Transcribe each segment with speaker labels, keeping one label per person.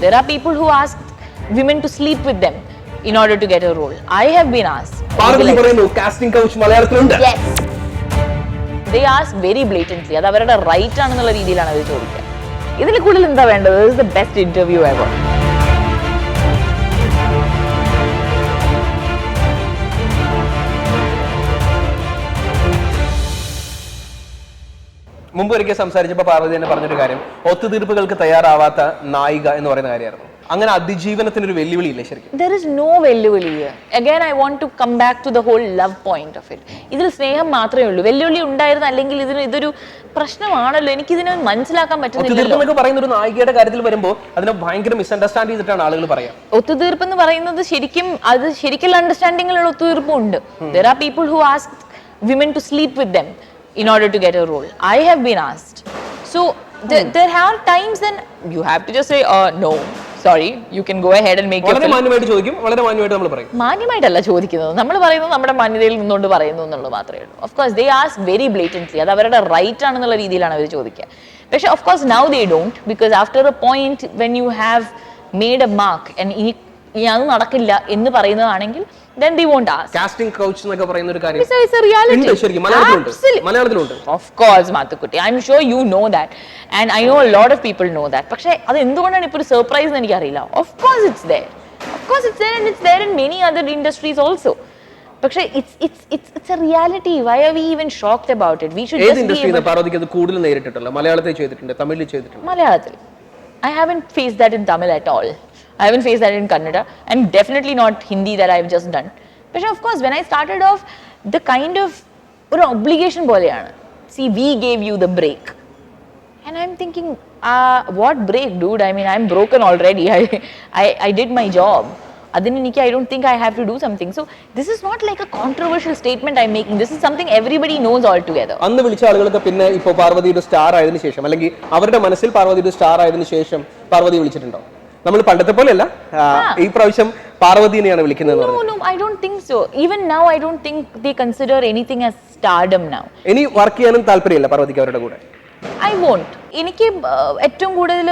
Speaker 1: There are people who ask women to sleep with them in order to get a role. I have been asked.
Speaker 2: Casting couch മലയാളത്തിലുണ്ട്.
Speaker 1: Yes. They ask very blatantly. അത് അവരുടെ right ആണെന്നുള്ള രീതിയിലാണ് അവർ ചോദിക്കുക. ഇതിൽ കൂടുതൽ എന്താ വേണ്ടത്? This is the best interview ever.
Speaker 2: മുമ്പ് ഒരിക്കൽ സംസാരിച്ചപ്പോൾ പാർവതി തന്നെ പറഞ്ഞൊരു കാര്യം, ഒത്തുതീർപ്പുകൾക്ക് തയ്യാറാവാത്ത നായിക എന്ന് പറയുന്ന കാര്യമായിരുന്നു. അങ്ങനെ അതിജീവനത്തിന് ഒരു വെല്ലുവിളി ഇല്ലേ ശരിക്കും?
Speaker 1: There is no വെല്ലുവിളി. Again I want to come back to the whole love point of it. ഇതിൽ സ്നേഹം മാത്രമേ ഉള്ളൂ. വെല്ലുവിളി ഉണ്ടായിരുന്നു അല്ലെങ്കിൽ ഇതൊരു പ്രശ്നമാണല്ലോ, എനിക്കിതിനെ മനസ്സിലാക്കാൻ പറ്റുന്നില്ല.
Speaker 2: ഒത്തുതീർപ്പ് എന്നൊക്കെ പറയുന്ന ഒരു നായികയുടെ കാര്യത്തിൽ വരുമ്പോൾ അതിനെ ഭയങ്കര മിസ്അണ്ടർസ്റ്റാൻഡ് ചെയ്തിട്ടാണ് ആളുകൾ പറയാം.
Speaker 1: ഒത്തുതീർപ്പ് എന്ന് പറയുന്നത് ശരിക്കുള്ള അണ്ടർസ്റ്റാൻഡിങ്ങിലുള്ള ഒത്തുതീർപ്പും ഉണ്ട്. There are people who ask women to sleep with them in order to get a role. I have been asked. So there are times then you have to just say no, sorry, you can go ahead and make your film.
Speaker 2: വളരെ മാന്യമായിട്ട് ചോദിക്കും, വളരെ മാന്യമായിട്ട് നമ്മൾ പറയും.
Speaker 1: മാന്യമായിട്ടല്ല ചോദിക്കുന്നത്, നമ്മൾ പറയുന്നത് നമ്മുടെ മാന്യതയിൽ നിന്നുകൊണ്ട് പറയുന്നു എന്നുള്ളത് മാത്രമേ ഉള്ളൂ. Of course they ask very blatantly. അത് അവരുടെ റൈറ്റ് ആണെന്നുള്ള രീതിയിലാണ് അവർ ചോദിക്കുക. പക്ഷേ of course now they don't, because after a point when you have made a mark and ഇനി അത് നടക്കില്ല എന്ന് പറയുന്നതാണെങ്കിൽ then they won't ask.
Speaker 2: Casting couch എന്നൊക്കെ പറയുന്ന ഒരു കാര്യം
Speaker 1: It's a reality.
Speaker 2: ശരിക്കും മലയാളത്തിലുണ്ട്.
Speaker 1: Of course Mathukutty, I'm sure you know that and I know a lot of people know that. പക്ഷേ അത് എന്തുകൊണ്ടാണ് ഇപ്പോൾ ഒരു സർപ്രൈസ് എന്ന് എനിക്കറിയില്ല. Of course it's there and it's there in many other industries also. പക്ഷേ it's a reality. Why are we even shocked about it? We should just be able.
Speaker 2: പാർവതിക്ക് അത് കൂടുതൽ നേരിട്ടിട്ടുള്ള മലയാളത്തിൽ ചെയ്തിട്ടുണ്ട്, തമിഴിൽ ചെയ്തിട്ടുണ്ട്.
Speaker 1: മലയാളത്തിൽ I haven't faced that in Tamil at all. I haven't faced that in Kannada and definitely not Hindi that I've just done. But of course when I started off, the kind of ഒരു obligation പോലെയാണ്. See, we gave you the break and I'm thinking what break, dude? I mean, I'm broken already. I did my job. അതിനെനിക്ക് I don't think I have to do something. So this is not like a controversial statement I'm making. This is something everybody knows altogether.
Speaker 2: അന്ന് വിളിച്ച ആളുകളൊക്കെ പിന്നെ ഇപ്പോൾ പാർവതിയുടെ star ആയതിനു ശേഷം അല്ലെങ്കിൽ അവരുടെ മനസ്സിൽ പാർവതിയുടെ സ്റ്റാർ ആയതിനു ശേഷം പാർവതി വിളിച്ചിട്ടുണ്ടോ? നമ്മൾ പണ്ടത്തെ പോലെയല്ല, ഈ പ്രാവശ്യം പാർവതിനെയാണ് വിളിക്കുന്നത്.
Speaker 1: No, I don't think so. Even now I don't think they consider anything as stardom now.
Speaker 2: ഇനി വർക്ക് ചെയ്യാനും താല്പര്യമില്ല പാർവതിക്ക് അവരുടെ കൂടെ?
Speaker 1: I won't. എനിക്ക് ഏറ്റവും കൂടുതൽ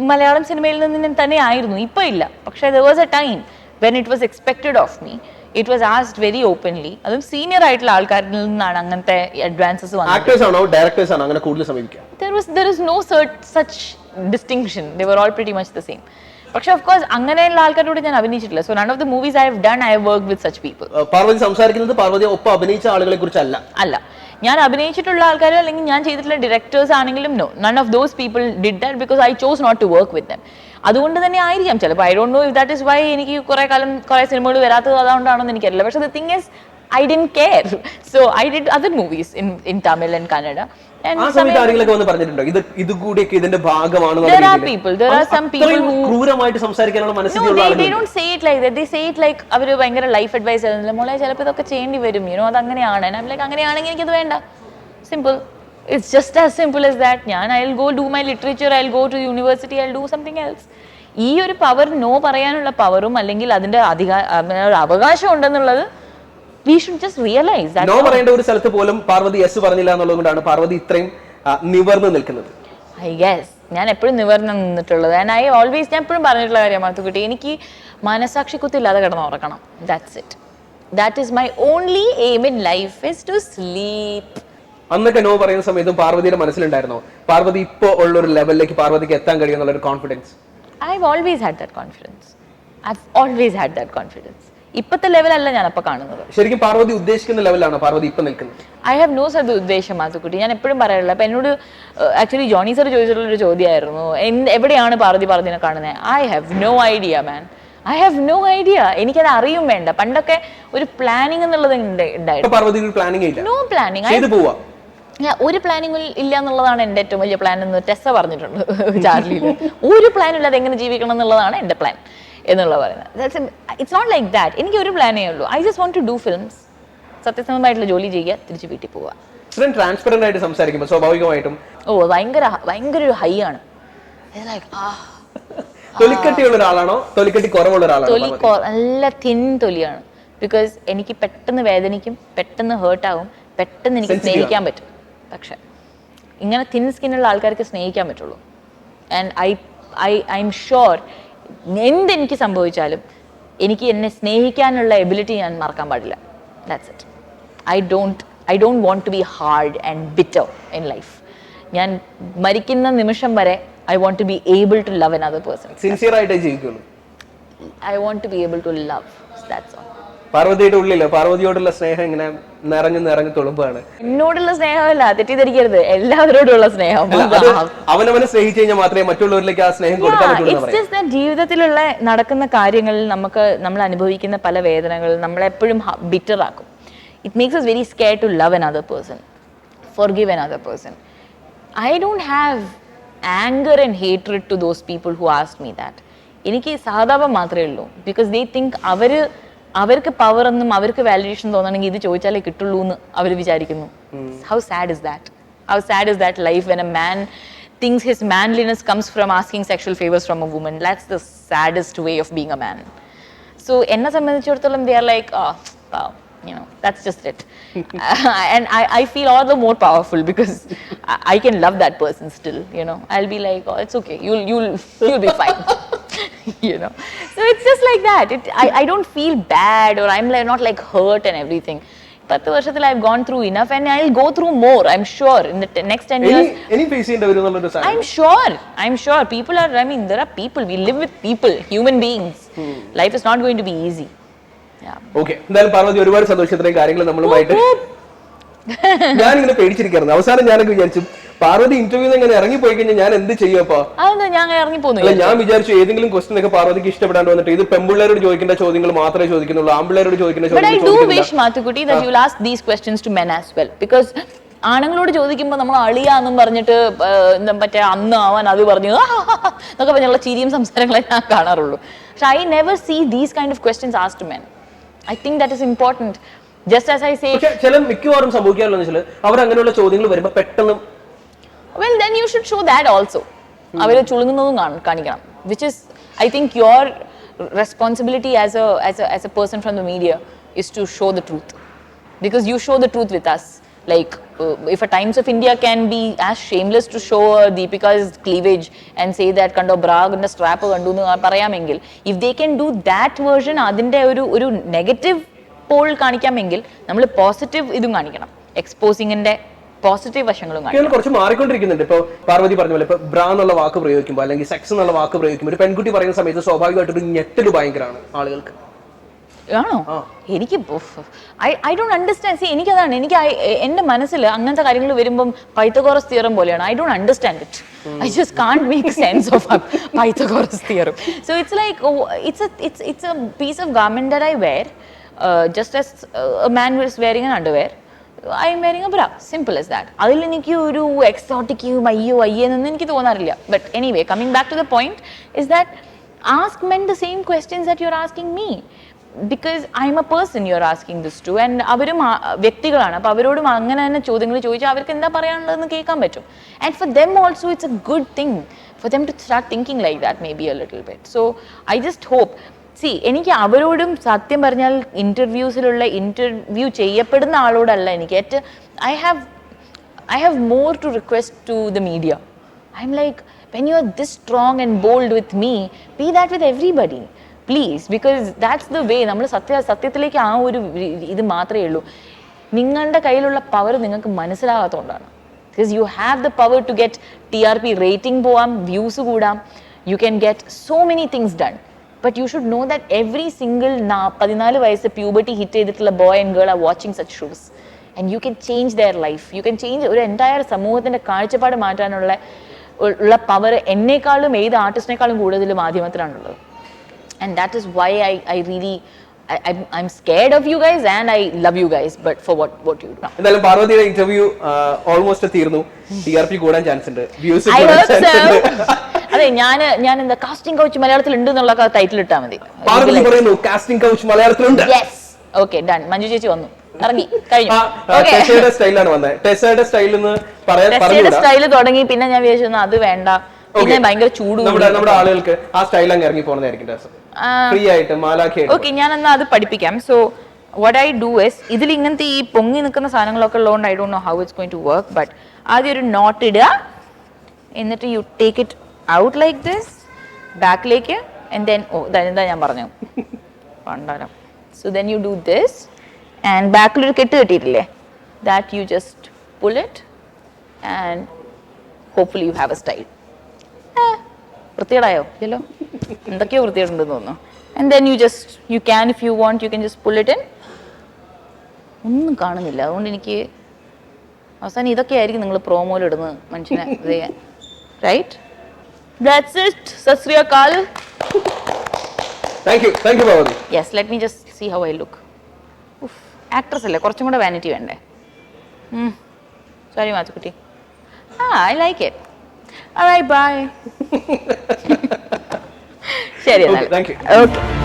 Speaker 1: മലയാളം സിനിമയിൽ നിന്ന് തന്നെ ആയിരുന്നു, ഇപ്പൊ ഇല്ല. പക്ഷേ there was a time when it was expected of me. It was asked very openly. അതും സീനിയർ ആയിട്ടുള്ള ആൾക്കാരിൽ നിന്നാണ് അങ്ങനത്തെ അഡ്വാൻസസ് വന്നത്.
Speaker 2: ആക്ടേഴ്സ് ആണോ ഡയറക്ടേഴ്സ് ആണോ അങ്ങനെ കൂടുതൽ സമീപിക്കുക?
Speaker 1: There is no such distinction. They were all pretty much the same. പക്ഷെ ഓഫ് കോഴ്സ് അങ്ങനെയുള്ള ആൾക്കാരോട് ഞാൻ അഭിനയിച്ചിട്ടില്ല. So none of the movies I have done, I have worked with such people.
Speaker 2: Parvathy സംസാരിക്കുന്നത് പാർവതി ഒപ്പം അഭിനയിച്ച ആളുകളെ കുറിച്ചല്ല.
Speaker 1: അല്ല, ഞാൻ അഭിനയിച്ചിട്ടുള്ള ആൾക്കാരോ അല്ലെങ്കിൽ ഞാൻ ചെയ്തിട്ടുള്ള ഡയറക്ടേഴ്സ് ആണെങ്കിലും no, none of those people did that because I chose not to work with them. അതുകൊണ്ട് തന്നെ ആയിരിക്കാം ചിലപ്പോൾ. I don't know if that is why എനിക്ക് കുറെ കാലം കുറെ സിനിമകൾ വരാത്തത് അതുകൊണ്ടാണെന്ന് എനിക്കറിയില്ല. പക്ഷെ the thing is I didn't care. So I did other movies in Tamil and Kannada. And there are people, there are some people who they don't say it like that. They say it like avaru bhayangara life advice alilla mole chelapo idokke cheyendi varum, you know, adu anganeyaanu. And I'm like, anganeyaanengi enikku venda. Simple. It's just as simple as that. I'll go do my literature, I'll go to university, I'll do something else. ഈ ഒരു power no പറയാനുള്ള പവറും അല്ലെങ്കിൽ അതിന്റെ അവകാശം ഉണ്ടെന്നുള്ളത് we should just realize that.
Speaker 2: No പറയേണ്ട ഒരു സ്ഥലത്ത് പോലും പാർവതി യെസ് പറഞ്ഞില്ല എന്നുള്ളതുകൊണ്ടാണ് പാർവതി ഇത്രയും നിവർന്ന് നിൽക്കുന്നത്.
Speaker 1: I guess ഞാൻ എപ്പോഴും നിവർന്ന് നിന്നിട്ടുള്ളത്. And I always ഞാൻ എപ്പോഴും പറഞ്ഞിട്ടുള്ള കാര്യമാണ് കുട്ടി, എനിക്ക് മനസാക്ഷി കുത്തില്ലാതെ കിടന്ന് ഉറക്കണം. That's it. That is my only aim in life is to sleep.
Speaker 2: അന്നൊക്കെ നോ പറയുന്ന സമയത്തും പാർവതിയുടെ മനസ്സിലുണ്ടായിരുന്നോ പാർവതി ഇപ്പോ ഉള്ള ഒരു ലെവലിലേക്ക് പാർവതിക്ക് എത്താൻ കഴിയുമെന്നുള്ള ഒരു confidence?
Speaker 1: I've always had that confidence. I've always had that confidence. ഇപ്പത്തെ ലെവലല്ല ഞാൻ അപ്പൊ കാണുന്നത്.
Speaker 2: ശരിക്കും പാർവതി ഉദ്ദേശിക്കുന്ന ലെവലാണ് പാർവതി ഇപ്പൊ നിൽക്കുന്നത്.
Speaker 1: ഐ ഹാവ് നോ സദ് ഉദ്ദേശം മാത്തുക്കുട്ടി. ഞാൻ എപ്പോഴും പറയാറില്ല. അപ്പൊ എന്നോട് ആക്ച്വലി ജോണി സർ ചോദിച്ചിട്ടുള്ളൊരു ചോദ്യമായിരുന്നു, എവിടെയാണ് പാർവതിനെ കാണുന്നത്? I have no idea man. I have no idea. എനിക്കത് അറിയും വേണ്ട. പണ്ടൊക്കെ ഒരു പ്ലാനിങ് എന്നുള്ളത് ഉണ്ടായിരുന്നു. No planning. ഒരു പ്ലാനിങ് ഇല്ല എന്നുള്ളതാണ് എൻ്റെ ഏറ്റവും വലിയ പ്ലാൻ എന്ന് ടെസ്സ പറഞ്ഞിട്ടുണ്ട് ചാർലിയിൽ. ഒരു പ്ലാൻ ഇല്ലാതെ എങ്ങനെ ജീവിക്കണം എന്നുള്ളതാണ് എൻ്റെ പ്ലാൻ എന്നുള്ള പറയുന്നത്. It's not like that. എനിക്ക് ഒരു പ്ലാനേ ഉള്ളൂ. I just want to do films, സത്യസന്ധമായിട്ടുള്ള ജോലി ചെയ്യുക, തിരിച്ച് വീട്ടിൽ പോവുക.
Speaker 2: ട്രാൻസ്പെറന്റ് ആയിട്ട് സംസാരിക്കുമ്പോൾ സ്വാഭാവികമായിട്ടും
Speaker 1: ഭയങ്കര ഒരു ഹൈ ആണ്.
Speaker 2: തൊലിക്കട്ടിയുള്ള ഒരാളാണോ തൊലിക്കട്ടി കുറവുള്ള ഒരാളാണോ?
Speaker 1: നല്ല തിൻ തൊലിയാണ്. ബിക്കോസ് എനിക്ക് പെട്ടെന്ന് വേദനിക്കും, പെട്ടെന്ന് ഹേർട്ട് ആവും, പെട്ടെന്ന് എനിക്ക് സ്നേഹിക്കാൻ പറ്റും. പക്ഷെ ഇങ്ങനെ തിൻ സ്കിന്നുള്ള ആൾക്കാർക്ക് സ്നേഹിക്കാൻ പറ്റുള്ളൂ. And I I'm sure എന്തെനിക്ക് സംഭവിച്ചാലും എനിക്ക് എന്നെ സ്നേഹിക്കാനുള്ള എബിലിറ്റി ഞാൻ മറക്കാൻ പാടില്ല. That's it. I don't want to be hard and bitter in life. ഞാൻ മരിക്കുന്ന നിമിഷം വരെ I want to be able to love another person.
Speaker 2: Sincere ആയിട്ടേ ജീവിക്കുള്ളൂ.
Speaker 1: I want to be able to love. That's all.
Speaker 2: പാർവതിയുടെ ഉള്ളില് പാർവതിയോടുള്ള സ്നേഹം ഇങ്ങനെ നിറഞ്ഞു തുളുമ്പാണ്.
Speaker 1: എന്നോടുള്ള സ്നേഹമല്ല, തെറ്റിദ്ധരിക്കരുത്, എല്ലാവരോടുള്ള സ്നേഹം.
Speaker 2: അവനവനെ സ്നേഹിച്ചു കഴിഞ്ഞാൽ മാത്രമേ മറ്റുള്ളവരിലേക്ക് ആ സ്നേഹം കൊടുക്കാൻ പറ്റുള്ളൂ.
Speaker 1: ജീവിതത്തിലുള്ള നടക്കുന്ന കാര്യങ്ങളിൽ നമ്മൾ അനുഭവിക്കുന്ന പല വേദനകൾ നമ്മളെപ്പോഴും ബിറ്റർ ആക്കും. It makes us very scared to love another person, forgive another person. I don't have anger and hatred to those people who asked me that. എനിക്ക് സഹതാപം മാത്രമേ ഉള്ളൂ. ബിക്കോസ് ദേ തിങ്ക് അവർക്ക് പവർ എന്നും അവർക്ക് വാലിഡേഷൻ തോന്നണമെങ്കിൽ ഇത് ചോദിച്ചാലേ കിട്ടുള്ളൂ എന്ന് അവർ വിചാരിക്കുന്നു. How sad is that? How sad is that life when a man thinks his manliness comes from asking sexual favors from a woman? That's the saddest way of being a man. So എന്നെ സംബന്ധിച്ചിടത്തോളം they are like, oh, wow. You know, that's just it. And I feel all the more powerful because I can love that person still, you know. I'll be like, oh, it's okay, you'll be fine. You know, so it's just like that. I don't feel bad or I'm like not like hurt and everything. 10 വർഷത്തിൽ I've gone through enough and I'll go through more, I'm sure, in the next 10 years.
Speaker 2: Any face in the
Speaker 1: I'm sure people are, I mean, there are people, we live with people, human beings. Life is not going to be easy.
Speaker 2: Okay, എന്തായാലും പാർവതി ഒരുപാട് സന്തോഷത്തിലേക്ക് കാര്യങ്ങൾ നമ്മളുമായിട്ട് ഞാനിങ്ങനെ പേടിച്ചിരിക്കുന്നു. അവസാനം ഞാനൊക്കെ വിചാരിച്ചു Parvathi interview എങ്ങനെ ഇറങ്ങിപ്പോയി കഴിഞ്ഞാൽ ഞാൻ എന്ത് ചെയ്യപ്പോ? ഞാൻ വിചാരിച്ചു ഏതെങ്കിലും ക്വസ്റ്റ്യൻ ഒക്കെ പാർവതിക്ക് ഇഷ്ടപ്പെടാണ്ട് വന്നിട്ട് ഇത് പെൺപിള്ളേരോട് ചോദിക്കേണ്ട ചോദ്യങ്ങൾ മാത്രമേ ചോദിക്കുന്നുള്ളൂ, ആൺപിള്ളേരോട് ചോദിക്കേണ്ട
Speaker 1: ചോദ്യങ്ങൾ. ആണുങ്ങളോട് ചോദിക്കുമ്പോൾ നമ്മൾ അളിയാന്നും പറഞ്ഞിട്ട് മറ്റേ അന്ന് അവൻ അത് പറഞ്ഞു എന്നൊക്കെ പറഞ്ഞുള്ള ചിരിയും സംസാരങ്ങളെ ഞാൻ കാണാറുള്ളൂ. പക്ഷെ I never see these kind of questions asked to men. I think that is important. Just as I say,
Speaker 2: ചില മിക്കവാറും സംഭവിക്കാറുള്ളതെന്ന് വെച്ചാൽ അവർ അങ്ങനെയുള്ള ചോദ്യങ്ങൾ വരുമ്പോൾ പെട്ടെന്ന്,
Speaker 1: well then you should show that also. അവര് ചുളുങ്ങുന്നതും കാണിക്കണം, which is I think your responsibility as a person from the media is to show the truth, because you show the truth with us. Like if a Times of India can be as shameless to show Deepika's cleavage and say that kando bra inde strap kandu nu parayamengil, if they can do that version adinte oru negative pole കാണിക്കാമെങ്കിൽ നമ്മൾ positive ഇതും കാണിക്കണം, എക്സ്പോസിംഗിന്റെ positive വശങ്ങളും കാണിക്കണം.
Speaker 2: കുറച്ച് മാറിക്കൊണ്ടിരിക്കുന്നുണ്ട്. ഇപ്പൊ പാർവതി പറഞ്ഞ പോലെ ഇപ്പൊ ബ്രാ എന്നുള്ള വാക്ക് പ്രയോഗിക്കുമ്പോൾ അല്ലെങ്കിൽ സെക്സ് എന്നുള്ള വാക്ക് പ്രയോഗിക്കുമ്പോൾ ഒരു പെൺകുട്ടി പറയുന്ന സമയത്ത് സ്വാഭാവികമായിട്ട് ഒരു ഞെട്ടൽ ഭയങ്കരമാണ് ആളുകൾക്ക്.
Speaker 1: ആണോ? എനിക്ക് ഐ ഡോണ്ട് അണ്ടർസ്റ്റാൻഡ്. സി എനിക്കതാണ്, എനിക്ക് എന്റെ മനസ്സിൽ അങ്ങനത്തെ കാര്യങ്ങൾ വരുമ്പം പൈത്തഗോറസ് തിയറം പോലെയാണ്. I don't understand it. I just can't make sense of Pythagoras theorem. So it's like it's a piece of garment that I wear, just as a man is wearing an underwear. I am wearing a bra. Simple as that. അതിൽ എനിക്ക് ഒരു എക്സോട്ടിക്കും അയ്യോ എന്നൊന്നും എനിക്ക് തോന്നാറില്ല. But anyway, coming back to the point is that ask men the same questions that you're asking me. Because I'm a person you're asking this to, and അവരും വ്യക്തികളാണ്. അപ്പോൾ അവരോടും അങ്ങനെ തന്നെ ചോദ്യങ്ങൾ ചോദിച്ചാൽ അവർക്ക് എന്താ പറയാനുള്ളതെന്ന് കേൾക്കാൻ പറ്റും. And for them also it's a good thing for them to start thinking like that maybe a little bit. So I just hope, see, എനിക്ക് അവരോടും സത്യം പറഞ്ഞാൽ ഇന്റർവ്യൂ ചെയ്യപ്പെടുന്ന ആളോടല്ല എനിക്ക് I have more to request to the media. I'm like, when you are this strong and bold with me, be that with everybody. Please, because that's the way. നമ്മൾ സത്യത്തിലേക്ക് ആ ഒരു ഇത് മാത്രമേ ഉള്ളൂ. നിങ്ങളുടെ കയ്യിലുള്ള പവർ നിങ്ങൾക്ക് മനസ്സിലാകാത്തതുകൊണ്ടാണ്. Because you have the power to get TRP rating പോവാം, വ്യൂസ് കൂടാം, you can get so many things done. But you should know that every single 14 വയസ്സ് പ്യൂബർട്ടി ഹിറ്റ് ചെയ്തിട്ടുള്ള boy and girl are watching such shows and you can change their life. You can change ഒരു entire സമൂഹത്തിൻ്റെ കാഴ്ചപ്പാട് മാറ്റാനുള്ള power എന്നേക്കാളും ഏത് ആർട്ടിസ്റ്റിനേക്കാളും കൂടുതൽ മാധ്യമത്തിലാണുള്ളത്. And that is why I'm scared of you guys and I love you guys, but for what you do.
Speaker 2: എന്നാലും പാർവതിയുടെ interview almost തീർന്നു. TRP കൂടാൻ ചാൻസ് ഉണ്ട്, വ്യൂസ് കൂടാൻ ചാൻസ് ഉണ്ട്.
Speaker 1: അതെ, ഞാൻ എന്താ കാസ്റ്റിംഗ് കൗച്ച് മലയാളത്തിൽ ഉണ്ട് എന്നുള്ള ടൈറ്റിൽ ഇട്ടാൽ മതി.
Speaker 2: പാർവതി പറയുന്നു കാസ്റ്റിംഗ് കൗച്ച് മലയാളത്തിലുണ്ട്.
Speaker 1: Yes, okay, done. മഞ്ജു ചേച്ചി വന്നു, ഇറങ്ങി കഴിഞ്ഞു.
Speaker 2: ടെസയുടെ സ്റ്റൈലാണ് വന്നത്. ടെസയുടെ സ്റ്റൈൽ എന്ന്
Speaker 1: ടെസയുടെ സ്റ്റൈൽ തുടങ്ങി, പിന്നെ ഞാൻ വിചാരിച്ചു അത് വേണ്ട, പിന്നെ ഭയങ്കര ചൂട്.
Speaker 2: നമ്മുടെ ആളുകൾക്ക് ആ സ്റ്റൈൽ അങ്ങ് ഇറങ്ങി പോകുന്നതായിരിക്കും ടെസ.
Speaker 1: ഓക്കെ, ഞാൻ എന്നാ അത് പഠിപ്പിക്കാം. So what I do is, ഇതിൽ ഇങ്ങനത്തെ ഈ പൊങ്ങി നിൽക്കുന്ന സാധനങ്ങളൊക്കെ ഉള്ളതുകൊണ്ട് I don't know how it's going to work, but ആദ്യം ഒരു നോട്ട് ഇടുക, എന്നിട്ട് you take it out like this ബാക്കിലേക്ക് ആൻഡ് ദെൻ എന്താ ഞാൻ പറഞ്ഞു പണ്ടാരം. So then you do this and ബാക്കിലൊരു കെട്ട് കെട്ടിയിട്ടില്ലേ, that you just pull it and hopefully you have a style. വൃത്തികേടായോ ഇല്ലല്ലോ, എന്തൊക്കെയോ വൃത്തികേടുണ്ടെന്ന് തോന്നുന്നു. And then you can if you want you can just pull it in. ഒന്നും കാണുന്നില്ല, അതുകൊണ്ട് എനിക്ക് അവസാനം ഇതൊക്കെ ആയിരിക്കും നിങ്ങൾ പ്രോമോയിൽ ഇടുന്നത് മനുഷ്യനെ ഇത് ചെയ്യാൻ. Right, that's it. Sat Sri Akal.
Speaker 2: Thank you Parvathy.
Speaker 1: Yes, let me just see how I look. Actress അല്ലേ, കുറച്ചും കൂടെ വാനിറ്റി വേണ്ടേ? Sorry Mathukutty. I like it. All right, bye. ശരി എന്നാൽ.
Speaker 2: Thank you.
Speaker 1: Okay.